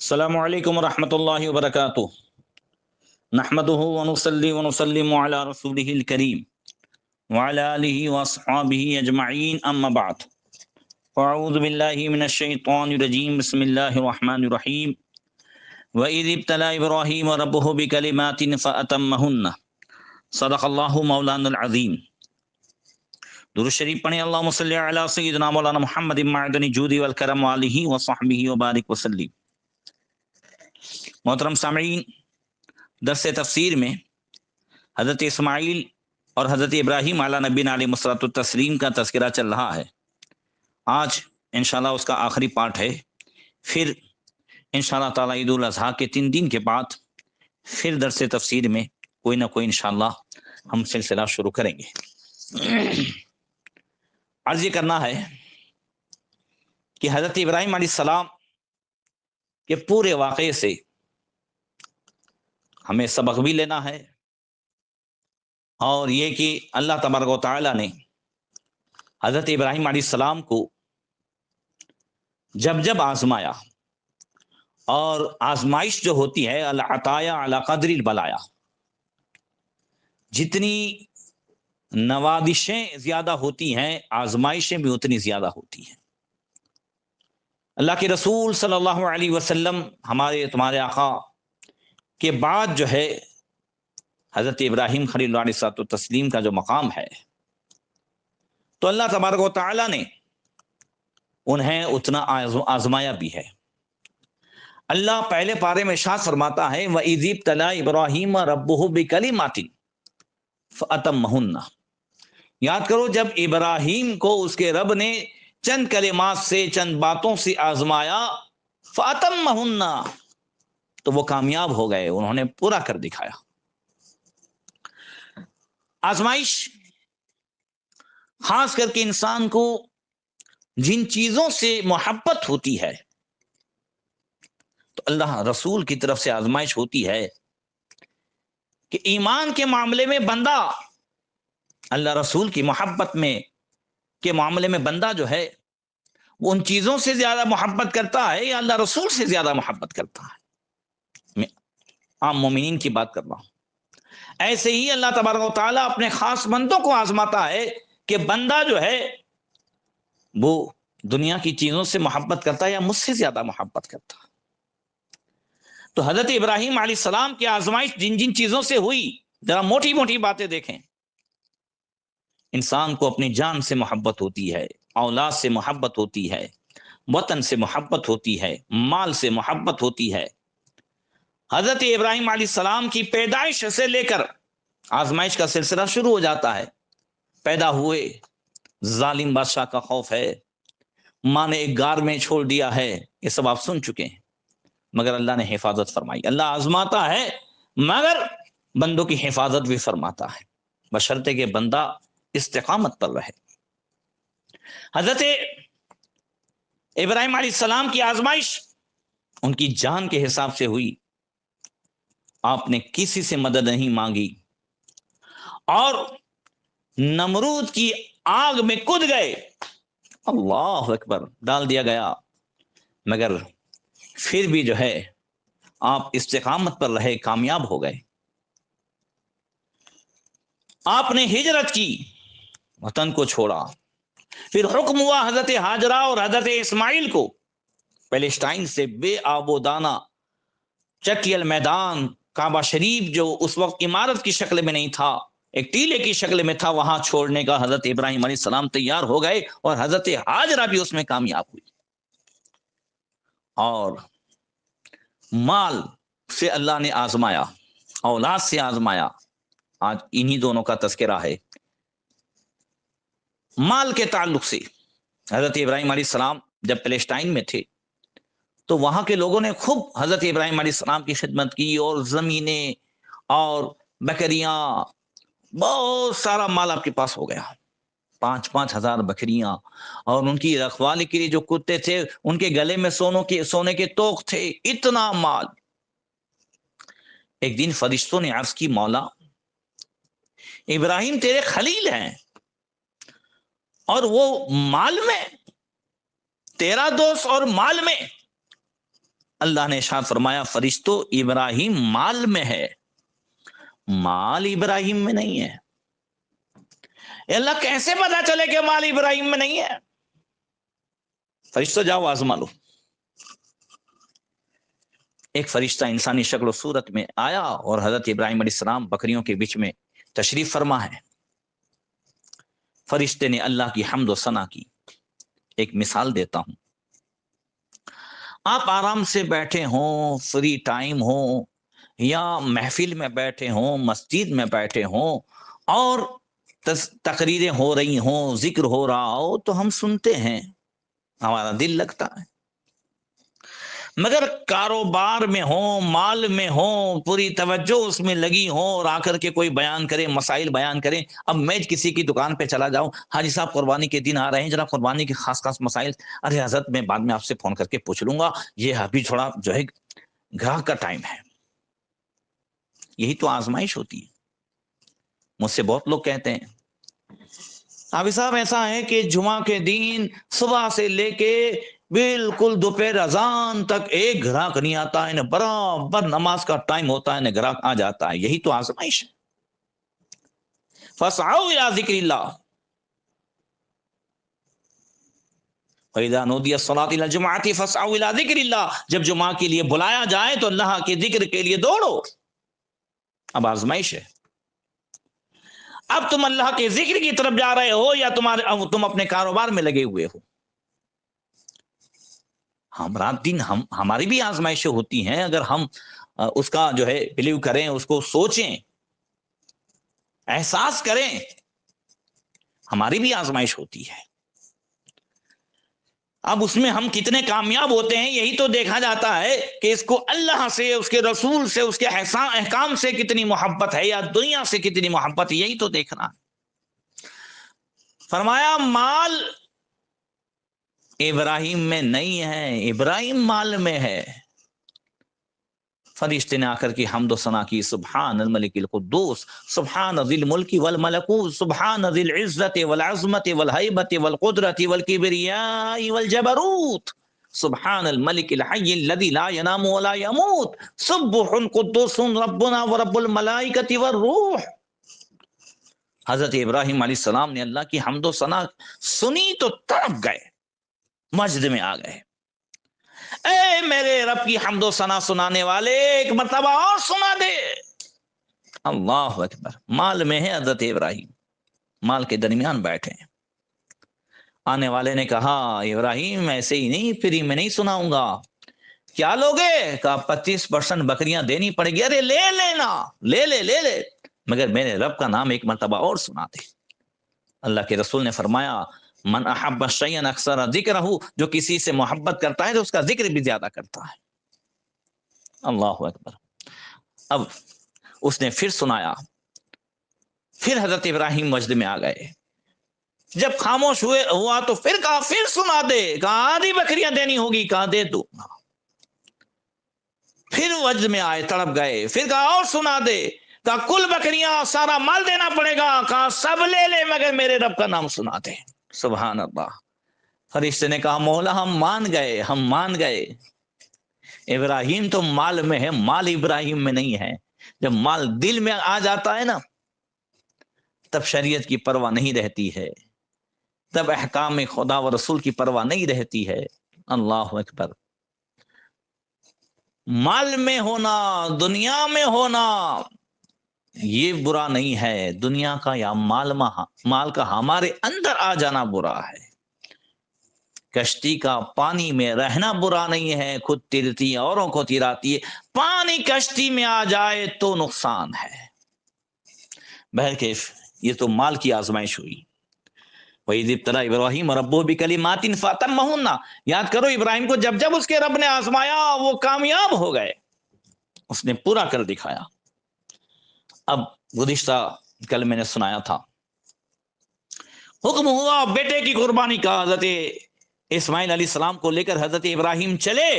السلام علیکم ورحمۃ اللہ وبرکاتہ نحمده ونصلي ونسلم على رسوله الكريم وعلى آله وأصحابه أجمعين أما بعد فأعوذ بالله من الشيطان الرجيم بسم الله الرحمن الرحيم وإذ ابتلى إبراهيم ربه بكلمات فأتمهن صدق الله مولانا العظيم۔ درود شریف پڑھیں، اللهم صل علی سیدنا مولانا محمد معدن الجود والکرم وآلہ وصحبہ وبارک وسلم۔ محترم سامعین، درس تفسیر میں حضرت اسماعیل اور حضرت ابراہیم علیہ نبینا علیہ الصلوۃ والتسلیم کا تذکرہ چل رہا ہے۔ آج انشاءاللہ اس کا آخری پارٹ ہے۔ پھر انشاءاللہ تعالی عید الاضحیٰ کے 3 دن کے بعد پھر درس تفسیر میں کوئی نہ کوئی انشاءاللہ ہم سلسلہ شروع کریں گے۔ عرض یہ کرنا ہے کہ حضرت ابراہیم علیہ السلام کے پورے واقعے سے ہمیں سبق بھی لینا ہے، اور یہ کہ اللہ تبارک و تعالی نے حضرت ابراہیم علیہ السلام کو جب جب آزمایا، اور آزمائش جو ہوتی ہے العطایا علی قدر البلایا، جتنی نوازشیں زیادہ ہوتی ہیں آزمائشیں بھی اتنی زیادہ ہوتی ہیں۔ اللہ کے رسول صلی اللہ علیہ وسلم ہمارے تمہارے آقا کے بعد جو ہے حضرت ابراہیم خلیل اللہ علیہ التسلیم کا جو مقام ہے، تو اللہ تبارک و تعالی نے انہیں اتنا آزمایا بھی ہے۔ اللہ پہلے پارے میں ارشاد فرماتا ہے وَإِذِ ابْتَلَىٰ إِبْرَاهِيمَ رَبُّهُ بِكَلِمَاتٍ فَأَتَمَّهُنَّ۔ یاد کرو جب ابراہیم کو اس کے رب نے چند کلمات سے، چند باتوں سے آزمایا، فَأَتَمَّهُنَّ، تو وہ کامیاب ہو گئے، انہوں نے پورا کر دکھایا۔ آزمائش خاص کر کے انسان کو جن چیزوں سے محبت ہوتی ہے، تو اللہ رسول کی طرف سے آزمائش ہوتی ہے کہ ایمان کے معاملے میں بندہ اللہ رسول کی محبت میں کے معاملے میں بندہ جو ہے وہ ان چیزوں سے زیادہ محبت کرتا ہے یا اللہ رسول سے زیادہ محبت کرتا ہے۔ میں عام مومنین کی بات کر رہا ہوں۔ ایسے ہی اللہ تبارک و تعالیٰ اپنے خاص بندوں کو آزماتا ہے کہ بندہ جو ہے وہ دنیا کی چیزوں سے محبت کرتا ہے یا مجھ سے زیادہ محبت کرتا ہے۔ تو حضرت ابراہیم علیہ السلام کی آزمائش جن جن چیزوں سے ہوئی، ذرا موٹی موٹی باتیں دیکھیں۔ انسان کو اپنی جان سے محبت ہوتی ہے، اولاد سے محبت ہوتی ہے، وطن سے محبت ہوتی ہے، مال سے محبت ہوتی ہے۔ حضرت ابراہیم علیہ السلام کی پیدائش سے لے کر آزمائش کا سلسلہ شروع ہو جاتا ہے۔ پیدا ہوئے، ظالم بادشاہ کا خوف ہے، ماں نے ایک غار میں چھوڑ دیا ہے، یہ سب آپ سن چکے ہیں، مگر اللہ نے حفاظت فرمائی۔ اللہ آزماتا ہے مگر بندوں کی حفاظت بھی فرماتا ہے، بشرطے کہ بندہ استقامت پر رہے۔ حضرت ابراہیم علیہ السلام کی آزمائش ان کی جان کے حساب سے ہوئی۔ آپ نے کسی سے مدد نہیں مانگی اور نمرود کی آگ میں کود گئے، اللہ اکبر، ڈال دیا گیا، مگر پھر بھی جو ہے آپ استقامت پر رہے، کامیاب ہو گئے۔ آپ نے ہجرت کی، وطن کو چھوڑا، پھر حکم ہوا حضرت ہاجرہ اور حضرت اسماعیل کو پیلسٹائن سے بے آب و دانہ چٹیل میدان، کعبہ شریف جو اس وقت عمارت کی شکل میں نہیں تھا، ایک ٹیلے کی شکل میں تھا، وہاں چھوڑنے کا حضرت ابراہیم علیہ السلام تیار ہو گئے، اور حضرت ہاجرہ بھی اس میں کامیاب ہوئی۔ اور مال سے اللہ نے آزمایا، اولاد سے آزمایا۔ آج انہی دونوں کا تذکرہ ہے۔ مال کے تعلق سے حضرت ابراہیم علیہ السلام جب پیلسٹائن میں تھے تو وہاں کے لوگوں نے خوب حضرت ابراہیم علیہ السلام کی خدمت کی، اور زمینیں اور بکریاں، بہت سارا مال آپ کے پاس ہو گیا، 5,000 5,000 بکریاں، اور ان کی رکھوالی کے لیے جو کتے تھے ان کے گلے میں سونے کے توق تھے، اتنا مال۔ ایک دن فرشتوں نے عرض کی مولا ابراہیم تیرے خلیل ہیں، اور وہ مال میں، تیرا دوست اور مال میں، اللہ نے ارشاد فرمایا فرشتوں ابراہیم مال میں ہے، مال ابراہیم میں نہیں ہے۔ اے اللہ کیسے پتا چلے کہ مال ابراہیم میں نہیں ہے؟ فرشتوں جاؤ آزما لو۔ ایک فرشتہ انسانی شکل و صورت میں آیا اور حضرت ابراہیم علیہ السلام بکریوں کے بیچ میں تشریف فرما ہے۔ فرشتے نے اللہ کی حمد و ثنا کی۔ ایک مثال دیتا ہوں، آپ آرام سے بیٹھے ہوں، فری ٹائم ہو، یا محفل میں بیٹھے ہوں، مسجد میں بیٹھے ہوں، اور تقریریں ہو رہی ہوں، ذکر ہو رہا ہو تو ہم سنتے ہیں، ہمارا دل لگتا ہے۔ مگر کاروبار میں ہوں، مال میں ہوں، پوری توجہ اس میں لگی ہوں، اور آ کر کے کوئی بیان کرے، مسائل بیان کرے۔ اب میں کسی کی دکان پہ چلا جاؤں، حاجی صاحب قربانی کے دن آ رہے ہیں، ذرا قربانی کے خاص خاص مسائل، ارے حضرت میں بعد میں آپ سے فون کر کے پوچھ لوں گا، یہ ابھی تھوڑا جو ہے گراہک کا ٹائم ہے۔ یہی تو آزمائش ہوتی ہے۔ مجھ سے بہت لوگ کہتے ہیں حافظ صاحب ایسا ہے کہ جمعہ کے دن صبح سے لے کے بالکل دوپہر اذان تک ایک گراہک نہیں آتا ہے، برابر نماز کا ٹائم ہوتا ہے گراہک آ جاتا ہے۔ یہی تو آزمائش ہے۔ فَاسْعَوْا إِلَىٰ ذِكْرِ اللَّهِ وَإِذَا نُودِيَ الصَّلَاةِ إِلَى الْجُمُعَةِ فَاسْعَوْا إِلَىٰ ذِكْرِ اللَّهِ، جب جمعہ کے لیے بلایا جائے تو اللہ کے ذکر کے لیے دوڑو۔ اب آزمائش ہے، اب تم اللہ کے ذکر کی طرف جا رہے ہو یا تم اپنے کاروبار میں لگے ہوئے ہو۔ ہم رات دن ہماری بھی آزمائشیں ہوتی ہیں، اگر ہم اس کا جو ہے بلیو کریں، اس کو سوچیں، احساس کریں، ہماری بھی آزمائش ہوتی ہے۔ اب اس میں ہم کتنے کامیاب ہوتے ہیں یہی تو دیکھا جاتا ہے کہ اس کو اللہ سے، اس کے رسول سے، اس کے احکام سے کتنی محبت ہے یا دنیا سے کتنی محبت ہے، یہی تو دیکھنا۔ فرمایا مال ابراہیم میں نہیں ہے، ابراہیم مال میں ہے۔ فرشتے نے آ کر کے حمد و ثنا کی، سبحان الملک القدوس، سبحان ذی الملک والملکوت، سبحان ذی العزت والعظمت والہیبت والقدرت والکبریاء والجبروت، سبحان الملک الحی الذی لا ینام ولا یموت، سبح قدوس ربنا ورب الملائکۃ والروح۔ حضرت ابراہیم علیہ السلام نے اللہ کی حمد و ثنا سنی تو تڑپ گئے، مجد میں آ گئے۔ اے میرے رب کی حمد و ثنا سنانے والے، ایک مرتبہ اور سنا دے۔ اللہ اکبر۔ مال میں ہے حضرت ابراہیم، مال کے درمیان بیٹھے ہیں۔ آنے والے نے کہا ابراہیم ایسے ہی نہیں، فری میں نہیں سناؤں گا، کیا لوگے؟ کہا 25% بکریاں دینی پڑے گی۔ ارے لے لینا، لے لے لے لے، مگر میرے رب کا نام ایک مرتبہ اور سنا دے۔ اللہ کے رسول نے فرمایا من احب شیئا اکثر ذکرہ، جو کسی سے محبت کرتا ہے تو اس کا ذکر بھی زیادہ کرتا ہے۔ اللہ اکبر۔ اب اس نے پھر سنایا، پھر حضرت ابراہیم مجد میں آ گئے۔ جب خاموش ہوا تو پھر کہا پھر سنا دے، کہا آدھی بکریاں دینی ہوگی، کہا دے دوں گا۔ پھر وجد میں آئے، تڑپ گئے، پھر کہا اور سنا دے، کہا کل بکریاں سارا مال دینا پڑے گا، کہا سب لے لے مگر میرے رب کا نام سنا دے۔ سبحان اللہ۔ فرشتے نے کہا مولا ہم مان گئے، ہم مان گئے۔ ابراہیم تو مال میں ہے، مال ابراہیم میں نہیں ہے۔ جب مال دل میں آ جاتا ہے نا، تب شریعت کی پرواہ نہیں رہتی ہے، تب احکام خدا و رسول کی پرواہ نہیں رہتی ہے۔ اللہ اکبر۔ مال میں ہونا، دنیا میں ہونا یہ برا نہیں ہے، دنیا کا یا مال کا ہمارے اندر آ جانا برا ہے۔ کشتی کا پانی میں رہنا برا نہیں ہے، خود تیرتی ہے اوروں کو تیراتی ہے، پانی کشتی میں آ جائے تو نقصان ہے۔ بہرکیف یہ تو مال کی آزمائش ہوئی۔ وَإِذِ ابْتَلَىٰ إِبْرَاهِيمَ رَبُّهُ بِكَلِمَاتٍ فَأَتَمَّهُنَّ، یاد کرو ابراہیم کو جب اس کے رب نے آزمایا وہ کامیاب ہو گئے، اس نے پورا کر دکھایا۔ اب گزشتہ کل میں نے سنایا تھا، حکم ہوا بیٹے کی قربانی کا، حضرت اسماعیل علیہ السلام کو لے کر حضرت ابراہیم چلے۔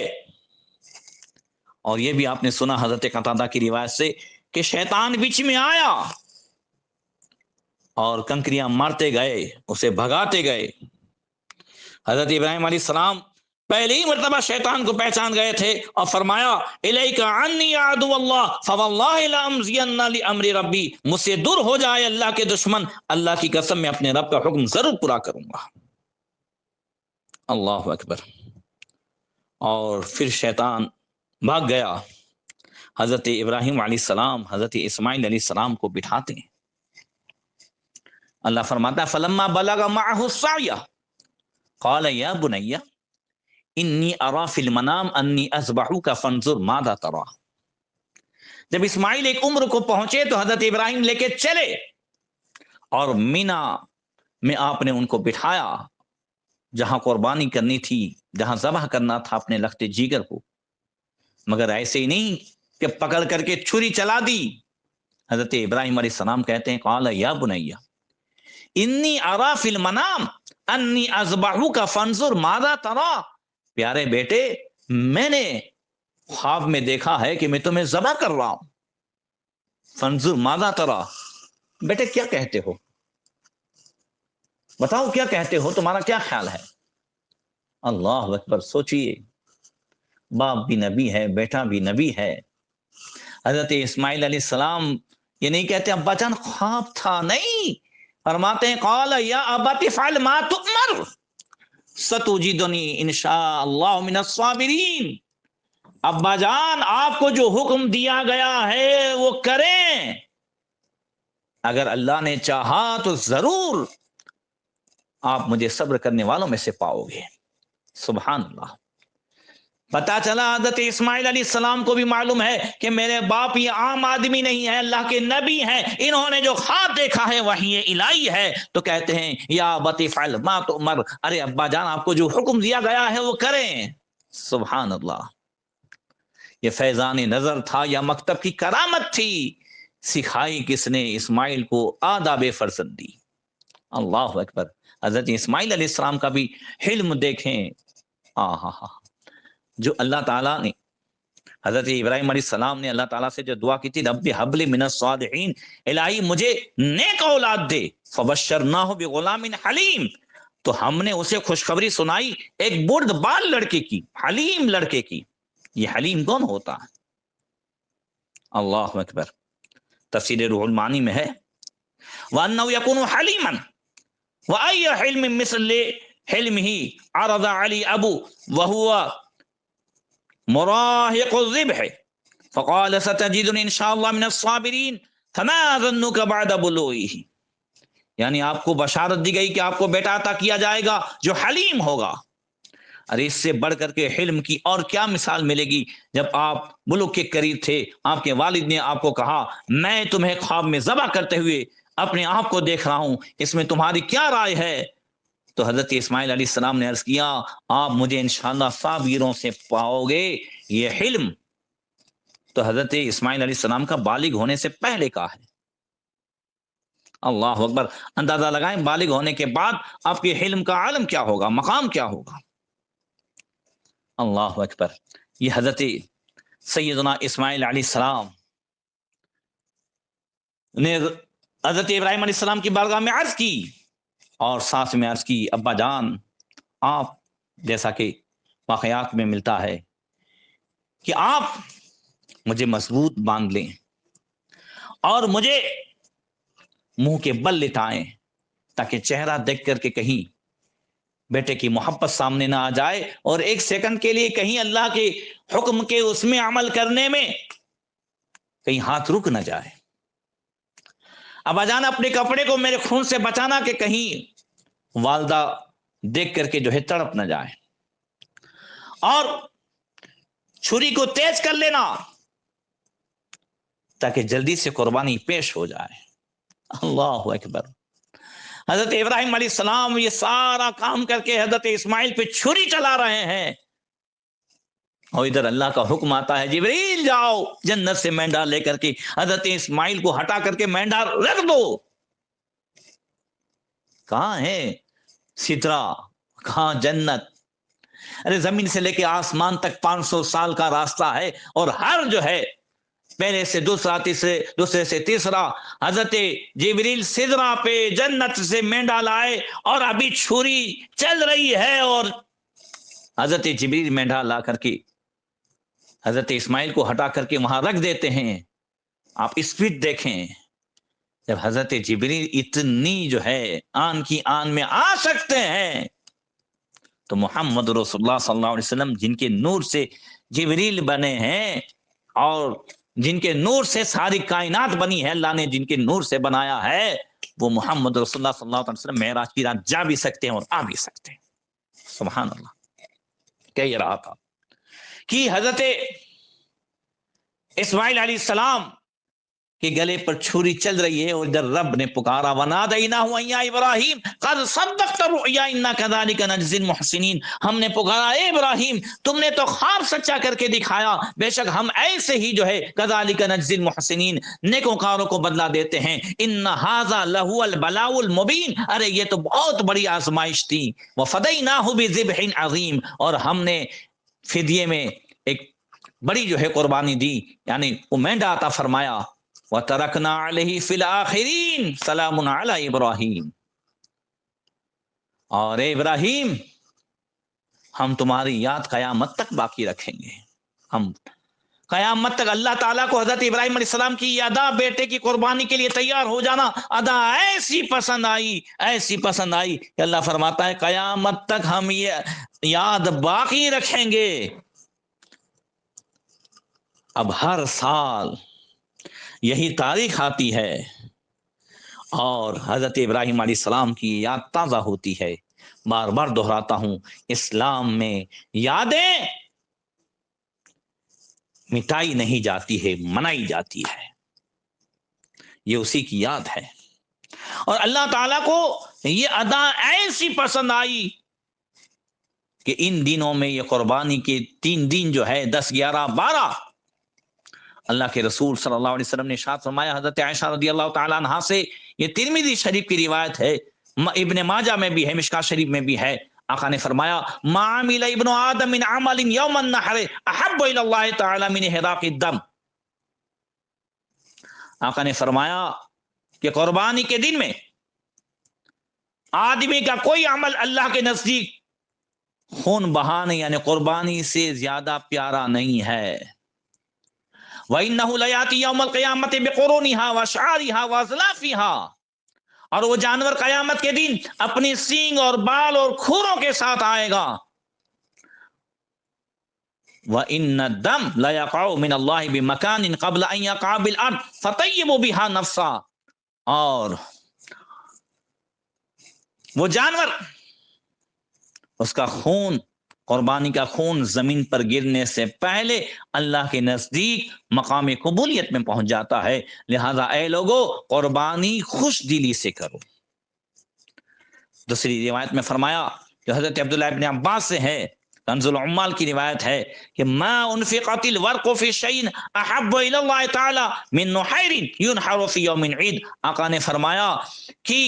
اور یہ بھی آپ نے سنا حضرت قتادہ کی روایت سے کہ شیطان بیچ میں آیا اور کنکریاں مارتے گئے، اسے بھگاتے گئے۔ حضرت ابراہیم علیہ السلام پہلی ہی مرتبہ شیطان کو پہچان گئے تھے اور فرمایا الیک عنی یا عدو اللہ فواللہ لامضین لامر ربی، مجھ سے دور ہو جائے اللہ کے دشمن، اللہ کی قسم میں اپنے رب کا حکم ضرور پورا کروں گا۔ اللہ اکبر۔ اور پھر شیطان بھاگ گیا۔ حضرت ابراہیم علیہ السلام حضرت اسماعیل علیہ السلام کو بٹھاتے ہیں۔ اللہ فرماتا ہے فلما بلغ معه السعی قال یا بنی انی ارا فی المنام انی اذبحک فانظر ماذا ترى۔ جب اسماعیل ایک عمر کو پہنچے تو حضرت ابراہیم لے کے چلے اور مینا میں آپ نے ان کو بٹھایا، جہاں قربانی کرنی تھی، جہاں ذبح کرنا تھا اپنے لخت جیگر کو، مگر ایسے ہی نہیں کہ پکڑ کر کے چھری چلا دی۔ حضرت ابراہیم علیہ السلام کہتے ہیں قال یا بنی انی ارا فی المنام انی اذبحک فانظر ماذا ترى، پیارے بیٹے میں نے خواب میں دیکھا ہے کہ میں تمہیں ذبح کر رہا ہوں۔ فانظر ماذا ترى، بیٹے کیا کہتے ہو، بتاؤ کیا کہتے ہو، تمہارا کیا خیال ہے؟ اللہ اکبر۔ سوچئے، باپ بھی نبی ہے، بیٹا بھی نبی ہے۔ حضرت اسماعیل علیہ السلام یہ نہیں کہتے ابا جان خواب تھا، نہیں، فرماتے ہیں قال یا ابت افعل ما تؤمر ستجدنی انشاء اللہ من الصابرین، ابا جان آپ کو جو حکم دیا گیا ہے وہ کریں، اگر اللہ نے چاہا تو ضرور آپ مجھے صبر کرنے والوں میں سے پاؤ گے۔ سبحان اللہ۔ پتا چلا حضرت اسماعیل علیہ السلام کو بھی معلوم ہے کہ میرے باپ یہ عام آدمی نہیں ہے، اللہ کے نبی ہیں، انہوں نے جو خواب دیکھا ہے وحی الہی ہے، تو کہتے ہیں یا ابت افعل ما تؤمر، ارے ابا جان آپ کو جو حکم دیا گیا ہے وہ کریں۔ سبحان اللہ۔ یہ فیضان نظر تھا یا مکتب کی کرامت تھی، سکھائی کس نے؟ اسماعیل کو آداب فرزندی۔ اللہ اکبر۔ حضرت اسماعیل علیہ السلام کا بھی حلم دیکھیں، جو اللہ تعالیٰ نے حضرت ابراہیم علیہ السلام نے اللہ تعالیٰ سے جو دعا کی تھی رب حب لی من الصالحین، الہی مجھے نیک اولاد دے، فبشرناہ بغلام حلیم، تو ہم نے اسے خوشخبری سنائی ایک بردبار لڑکے کی، حلیم لڑکے کی۔ یہ حلیم کون ہوتا ہے؟ اللہ اکبر۔ تفسیر روح المعانی میں ہے وَأَنَّهُ يَكُونُ حَلِيمًا وَأَيَّ حِلْمٍ مِثْلِ حِلْمِهِ عَرَضَ عَلِي أَبُو وَهُوَ مُرَاهِقُ الذِّبْحِ فَقَالَ سَتَجِدُنِي إِنْ شَاءَ اللَّهُ مِنَ الصَّابِرِينَ فَمَا ظَنُّكَ بَعْدَ بُلُوغِهِ، یعنی آپ کو بشارت دی گئی کہ آپ کو بیٹا عطا کیا جائے گا جو حلیم ہوگا۔ ارے اس سے بڑھ کر کے حلم کی اور کیا مثال ملے گی؟ جب آپ بلوغ کے قریب تھے، آپ کے والد نے آپ کو کہا میں تمہیں خواب میں ذبح کرتے ہوئے اپنے آپ کو دیکھ رہا ہوں، اس میں تمہاری کیا رائے ہے؟ تو حضرت اسماعیل علیہ السلام نے عرض کیا آپ مجھے انشاءاللہ صابروں سے پاؤ گے۔ یہ حلم تو حضرت اسماعیل علیہ السلام کا بالغ ہونے سے پہلے کا ہے۔ اللہ اکبر۔ اندازہ لگائیں بالغ ہونے کے بعد آپ کے حلم کا عالم کیا ہوگا، مقام کیا ہوگا۔ اللہ اکبر۔ یہ حضرت سیدنا اسماعیل علیہ السلام نے حضرت ابراہیم علیہ السلام کی بارگاہ میں عرض کی اور ساتھ میں عرض کی ابا جان آپ، جیسا کہ واقعات میں ملتا ہے کہ آپ مجھے مضبوط باندھ لیں اور مجھے منہ کے بل لٹائیں تاکہ چہرہ دیکھ کر کے کہیں بیٹے کی محبت سامنے نہ آ جائے اور ایک سیکنڈ کے لیے کہیں اللہ کے حکم کے اس میں عمل کرنے میں کہیں ہاتھ رک نہ جائے۔ ابا جان اپنے کپڑے کو میرے خون سے بچانا کہ کہیں والدہ دیکھ کر کے جو ہے تڑپ نہ جائے، اور چھری کو تیز کر لینا تاکہ جلدی سے قربانی پیش ہو جائے۔ اللہ اکبر۔ حضرت ابراہیم علیہ السلام یہ سارا کام کر کے حضرت اسماعیل پہ چھری چلا رہے ہیں، اور ادھر اللہ کا حکم آتا ہے جبریل جاؤ جنت سے مینڈا لے کر کے حضرت اسماعیل کو ہٹا کر کے مینڈا رکھ دو۔ کہاں ہے سدرا، کہاں جنت؟ ارے زمین سے لے کے آسمان تک 500 سال کا راستہ ہے، اور ہر جو ہے پہلے سے دوسرا، دوسرے سے تیسرا، حضرت جبریل سدرا پہ جنت سے مینڈا لائے اور ابھی چھری چل رہی ہے اور حضرت جبریل مینڈھا لا کر کے حضرت اسماعیل کو ہٹا کر کے وہاں رکھ دیتے ہیں. آپ اسپیڈ دیکھیں، جب حضرت جبریل اتنی جو ہے آن کی آن میں آ سکتے ہیں تو محمد رسول اللہ صلی اللہ علیہ وسلم جن کے نور سے جبریل بنے ہیں اور جن کے نور سے ساری کائنات بنی ہے، اللہ نے جن کے نور سے بنایا ہے، وہ محمد رسول اللہ صلی اللہ علیہ وسلم معراج کی رات جا بھی سکتے ہیں اور آ بھی سکتے ہیں. سبحان اللہ. کہہ رہا تھا کہ حضرت اسماعیل علیہ السلام کے گلے پر چھری چل رہی ہے اور ادھر رب نے پکارا وَنَادَيْنَاهُ أَن يَا إِبْرَاهِيمُ قَدْ صَدَّقْتَ الرُّؤْيَا إِنَّا كَذَلِكَ نَجْزِي الْمُحْسِنِينَ. ہم نے پکارا اے ابراہیم تم نے تو خواب سچا کر کے دکھایا، بے شک ہم ایسے ہی جو ہے كَذَلِكَ نَجْزِي الْمُحْسِنِينَ نیکوکاروں کو بدلہ دیتے ہیں. إِنَّ هَذَا لَهُوَ الْبَلَاءُ الْمُبِينُ. ارے یہ تو بہت بڑی آزمائش تھی. وَفَدَيْنَاهُ بِذِبْحٍ عَظِيمٍ. اور ہم نے فدیے میں ایک بڑی جو ہے قربانی دی، یعنی وہ مینڈا عطا فرمایا. وَتَرَكْنَا عَلَيْهِ فِي الْآخِرِينَ سَلَامٌ عَلَى إِبْرَاهِيمَ. اور اے ابراہیم ہم تمہاری یاد قیامت تک باقی رکھیں گے. ہم قیامت تک اللہ تعالیٰ کو حضرت ابراہیم علیہ السلام کی یہ ادا، بیٹے کی قربانی کے لیے تیار ہو جانا، ادا ایسی پسند آئی، ایسی پسند آئی کہ اللہ فرماتا ہے قیامت تک ہم یہ یاد باقی رکھیں گے. اب ہر سال یہی تاریخ آتی ہے اور حضرت ابراہیم علیہ السلام کی یاد تازہ ہوتی ہے. بار بار دہراتا ہوں، اسلام میں یادیں مٹائی نہیں جاتی ہے، منائی جاتی ہے. یہ اسی کی یاد ہے. اور اللہ تعالیٰ کو یہ ادا ایسی پسند آئی کہ ان دنوں میں یہ قربانی کے 3 دن جو ہے 10 11 12 اللہ کے رسول صلی اللہ علیہ وسلم نے ارشاد فرمایا حضرت عائشہ رضی اللہ تعالیٰ عنہا سے، یہ ترمذی شریف کی روایت ہے، ابن ماجہ میں بھی ہے، مشکاۃ شریف میں بھی ہے. آقا نے فرمایا ما عمل ابن آدم من عمل یوم النحر احب الی اللہ تعالی من احراق الدم. آقا نے فرمایا کہ قربانی کے دن میں آدمی کا کوئی عمل اللہ کے نزدیک خون بہانے یعنی قربانی سے زیادہ پیارا نہیں ہے. وَإِنَّهُ لَيَأْتِي يَوْمَ الْقِيَامَةِ بِقُرُونِهَا وَأَشْعَارِهَا وَأَظْلَافِهَا. اور وہ جانور قیامت کے دن اپنی سینگ اور بال اور کھوروں کے ساتھ آئے گا. وَإِنَّ الدَّمَ لَيَقَعُ مِنَ اللَّهِ بِمَكَانٍ قَبْلَ أَن يَقَعَ بِالْأَرْضِ فَطَيِّبُوا بِهَا نَفْسًا. اور وہ جانور اس کا خون، قربانی کا خون زمین پر گرنے سے پہلے اللہ کے نزدیک مقام قبولیت میں پہنچ جاتا ہے. لہذا اے لوگو قربانی خوش دلی سے کرو. دوسری روایت میں فرمایا جو حضرت عبداللہ ابن عباس سے ہے، کنز العمال کی روایت ہے کہ ما انفقت الورق فی شیء احب الی اللہ تعالی من نحیر ينحر فی یوم عید. آقا نے فرمایا کہ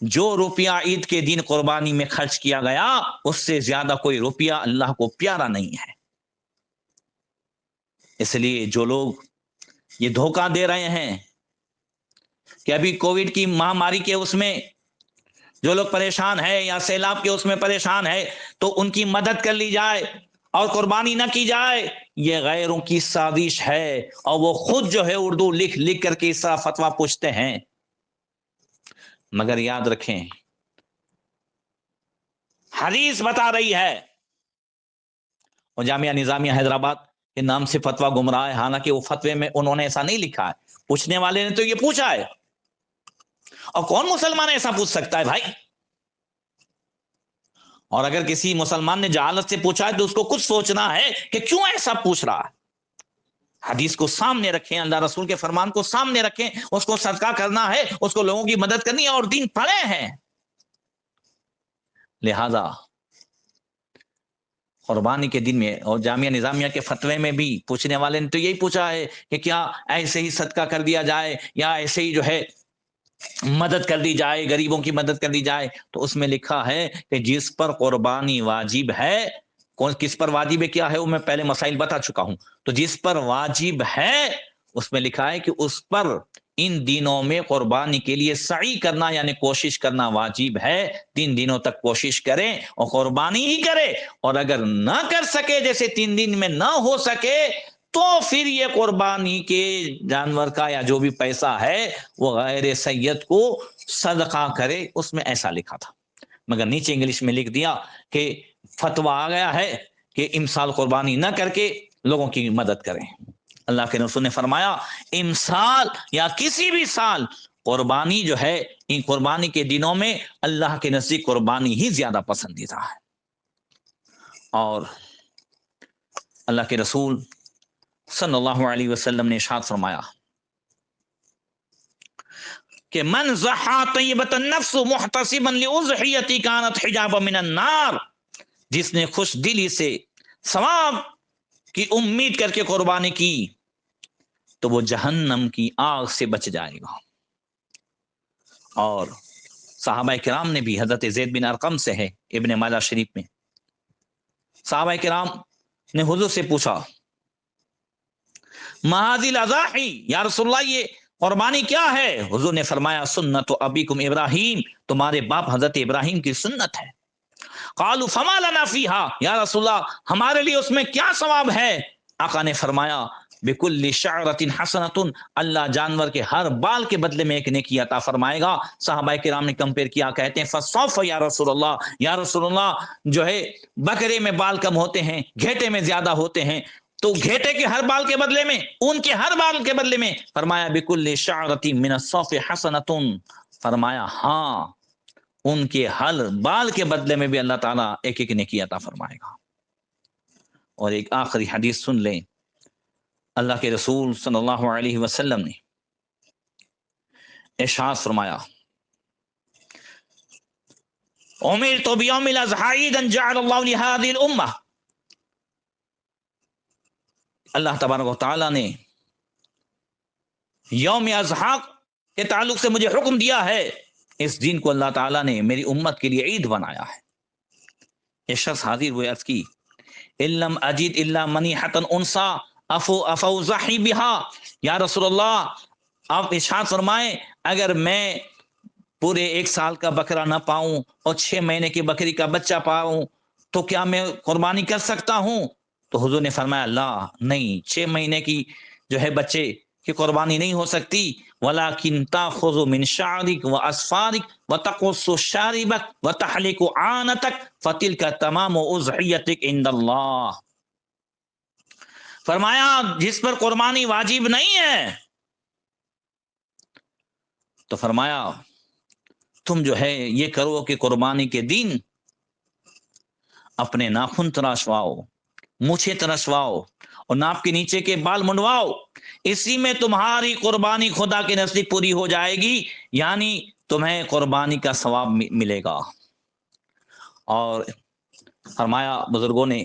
جو روپیہ عید کے دن قربانی میں خرچ کیا گیا اس سے زیادہ کوئی روپیہ اللہ کو پیارا نہیں ہے. اس لیے جو لوگ یہ دھوکہ دے رہے ہیں کہ ابھی کووڈ کی مہاماری کے اس میں جو لوگ پریشان ہے یا سیلاب کے اس میں پریشان ہے تو ان کی مدد کر لی جائے اور قربانی نہ کی جائے، یہ غیروں کی سازش ہے. اور وہ خود جو ہے اردو لکھ لکھ کر کے اس طرح فتویٰ پوچھتے ہیں. مگر یاد رکھیں حدیث بتا رہی ہے، اور جامعہ نظامیہ حیدرآباد کے نام سے فتویٰ گمراہ ہے، حالانکہ وہ فتوے میں انہوں نے ایسا نہیں لکھا ہے، پوچھنے والے نے تو یہ پوچھا ہے. اور کون مسلمان ایسا پوچھ سکتا ہے بھائی؟ اور اگر کسی مسلمان نے جہالت سے پوچھا ہے تو اس کو کچھ سوچنا ہے کہ کیوں ایسا پوچھ رہا ہے. حدیث کو سامنے رکھیں، اللہ رسول کے فرمان کو سامنے رکھیں، اس کو صدقہ کرنا ہے، اس کو لوگوں کی مدد کرنی ہے، اور دین پڑے ہیں. لہذا قربانی کے دن میں اور جامعہ نظامیہ کے فتوے میں بھی پوچھنے والے نے تو یہی پوچھا ہے کہ کیا ایسے ہی صدقہ کر دیا جائے یا ایسے ہی جو ہے مدد کر دی جائے، غریبوں کی مدد کر دی جائے. تو اس میں لکھا ہے کہ جس پر قربانی واجب ہے، کس پر واجب ہے کیا ہے وہ میں پہلے مسائل بتا چکا ہوں. تو جس پر واجب ہے اس میں لکھا ہے کہ اس پر ان دنوں میں قربانی کے لیے سعی کرنا یعنی کوشش کرنا واجب ہے. 3 دنوں تک کوشش کریں اور قربانی ہی کرے, اور اگر نہ کر سکے, جیسے 3 دن میں نہ ہو سکے, تو پھر یہ قربانی کے جانور کا یا جو بھی پیسہ ہے وہ غیر سید کو صدقہ کرے. اس میں ایسا لکھا تھا, مگر نیچے انگلش میں لکھ دیا کہ فتویٰ آ گیا ہے کہ امسال قربانی نہ کر کے لوگوں کی مدد کریں. اللہ کے رسول نے فرمایا امسال یا کسی بھی سال قربانی جو ہے, ان قربانی کے دنوں میں اللہ کے نزدیک قربانی ہی زیادہ پسندیدہ ہے. اور اللہ کے رسول صلی اللہ علیہ وسلم نے ارشاد فرمایا کہ من ضحى طیبۃ النفس محتسبا لاضحیتی کانت حجابا من النار, جس نے خوش دلی سے ثواب کی امید کر کے قربانی کی تو وہ جہنم کی آگ سے بچ جائے گا. اور صحابہ کرام نے بھی, حضرت زید بن ارقم سے ہے ابن ماجہ شریف میں, صحابہ کرام نے حضور سے پوچھا ما هذه الاضاحی, یا رسول اللہ یہ قربانی کیا ہے؟ حضور نے فرمایا سنت ابیکم ابراہیم, تمہارے باپ حضرت ابراہیم کی سنت ہے. قالوا فما لنا فیها, یا رسول اللہ ہمارے لیے اس میں کیا ثواب ہے؟ آقا نے فرمایا بکل شعرۃ حسنۃ, اللہ جانور کے ہر بال کے بدلے میں ایک نیکی عطا فرمائے گا. صحابہ کرام نے کمپیئر کیا, کہتے ہیں فصوف یا رسول اللہ, یا رسول اللہ جو ہے بکرے میں بال کم ہوتے ہیں, گھیٹے میں زیادہ ہوتے ہیں, تو گھیٹے کے ہر بال کے بدلے میں, ان کے ہر بال کے بدلے میں, فرمایا بکل شعرۃ من الصوف حسنۃ, فرمایا ہاں ان کے ہر بال کے بدلے میں بھی اللہ تعالیٰ ایک ایک نیکی عطا فرمائے گا. اور ایک آخری حدیث سن لیں, اللہ کے رسول صلی اللہ علیہ وسلم نے ارشاد فرمایا امرت بیوم الاضحی عیدا جعل اللہ لہذه الامہ, اللہ تبارک و تعالیٰ نے یوم اضحیٰ کے تعلق سے مجھے حکم دیا ہے, اس دن کو اللہ تعالیٰ نے میری امت کے لیے عید بنایا ہے. یہ شخص حاضر ہوئے, عرض کی ان لم اجد الا منیحۃ انثی افوضحی بہا, یا رسول اللہ آپ ارشاد فرمائیں اگر میں پورے 1 سال کا بکرا نہ پاؤں اور 6 مہینے کی بکری کا بچہ پاؤں تو کیا میں قربانی کر سکتا ہوں؟ تو حضور نے فرمایا لا, نہیں, 6 مہینے کی جو ہے بچے کی قربانی نہیں ہو سکتی. ولیکن تاخذ من شعرک و اظفارک وتقص شاربک وتحلق عانتک فتلک تمام اضحیتک عند اللہ. فرمایا جس پر قربانی واجب نہیں ہے, تو فرمایا تم جو ہے یہ کرو کہ قربانی کے دن اپنے ناخن تراشواؤ, مونچھیں تراشواؤ اور ناپ کے نیچے کے بال منڈواؤ, اسی میں تمہاری قربانی خدا کے نزدیک پوری ہو جائے گی, یعنی تمہیں قربانی کا ثواب ملے گا. اور فرمایا بزرگوں نے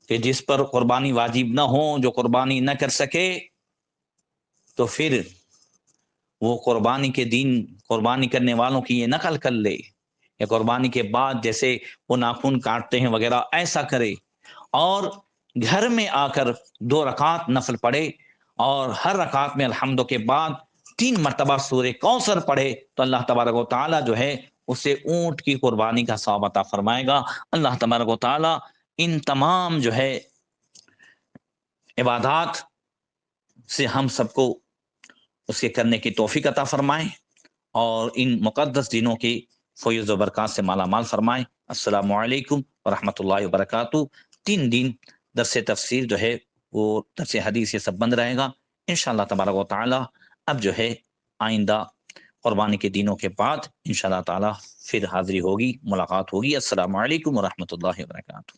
کہ جس پر قربانی واجب نہ ہو, جو قربانی نہ کر سکے, تو پھر وہ قربانی کے دن قربانی کرنے والوں کی یہ نقل کر لے, یا قربانی کے بعد جیسے وہ ناخن کاٹتے ہیں وغیرہ ایسا کرے, اور گھر میں آ کر 2 رکعت نفل پڑھے, اور ہر رکعت میں الحمد کے بعد 3 مرتبہ سورہ کوثر پڑھے, تو اللہ تبارک و تعالیٰ جو ہے اسے اونٹ کی قربانی کا ثواب عطا فرمائے گا. اللہ تبارک و تعالیٰ ان تمام جو ہے عبادات سے ہم سب کو اس کے کرنے کی توفیق عطا فرمائیں, اور ان مقدس دنوں کی فیض و برکات سے مالا مال فرمائیں. السلام علیکم ورحمۃ اللہ وبرکاتہ. 3 دن درس تفسیر جو ہے وہ درس حدیث یہ سب بند رہے گا انشاءاللہ تبارک و تعالی. اب جو ہے آئندہ قربانی کے دنوں کے بعد انشاءاللہ تعالی پھر حاضری ہوگی, ملاقات ہوگی. السلام علیکم ورحمۃ اللہ وبرکاتہ.